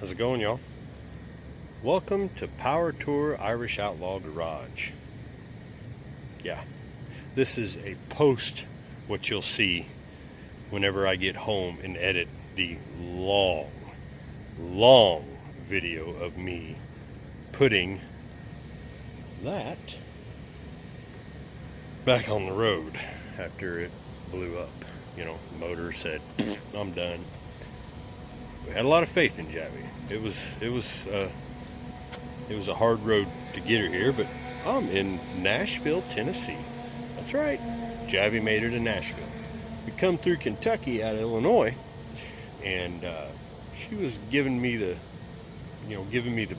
How's it going, y'all? Welcome to Power Tour Irish Outlaw Garage. Yeah, this is a post what you'll see whenever I get home and edit the long video of me putting that back on the road after it blew up. You know, the motor said, I'm done. We had a lot of faith in Javy. It was a hard road to get her here, but I'm in Nashville, Tennessee. That's right. Javy made her to Nashville. We come through Kentucky out of Illinois, and she was giving me the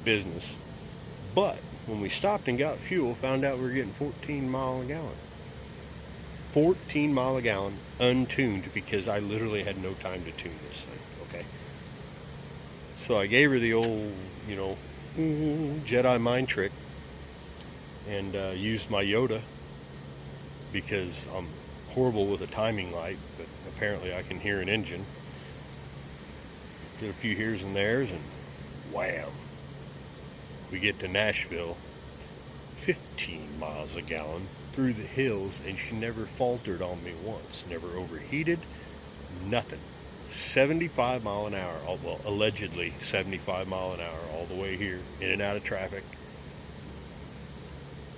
business. But when we stopped and got fuel, found out we were getting 14 mile a gallon. 14 mile a gallon untuned, because I literally had no time to tune this thing. Okay. So I gave her the old, Jedi mind trick, and used my Yoda, because I'm horrible with a timing light, but apparently I can hear an engine. Did a few heres and theres, and wham! We get to Nashville, 15 miles a gallon through the hills, and she never faltered on me once. Never overheated, nothing. 75 mile an hour, well, allegedly 75 mile an hour all the way here, in and out of traffic.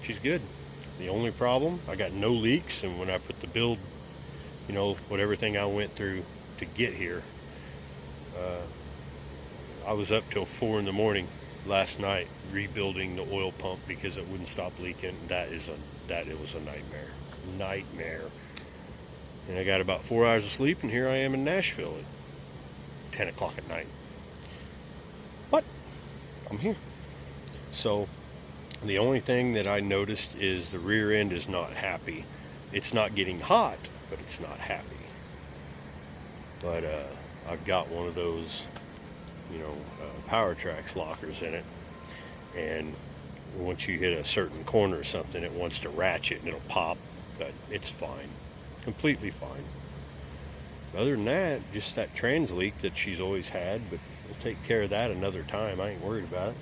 She's good. The only problem, I got no leaks, and when I put the build, what everything I went through to get here, I was up till 4 in the morning last night rebuilding the oil pump because it wouldn't stop leaking. It was a nightmare. And I got about 4 hours of sleep, and here I am in Nashville at 10 o'clock at night. But I'm here. So the only thing that I noticed is the rear end is not happy. It's not getting hot, but it's not happy. But I've got one of those, Power Tracks lockers in it, and once you hit a certain corner or something, it wants to ratchet and it'll pop, but it's fine. Completely fine. Other than that, just that trans leak that she's always had, but we'll take care of that another time. I ain't worried about it.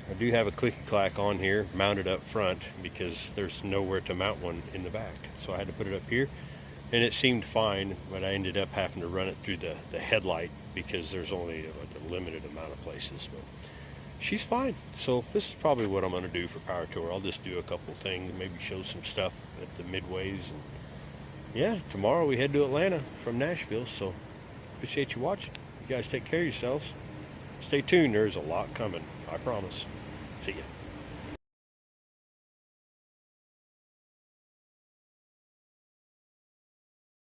I do have a clicky clack on here mounted up front because there's nowhere to mount one in the back, so I had to put it up here, and it seemed fine, but I ended up having to run it through the headlight because there's only like a limited amount of places. But she's fine. So this is probably what I'm going to do for Power Tour. I'll just do a couple things, maybe show some stuff at the midways, and yeah, tomorrow we head to Atlanta from Nashville. So appreciate you watching. You guys take care of yourselves. Stay tuned. There's a lot coming, I promise. See ya.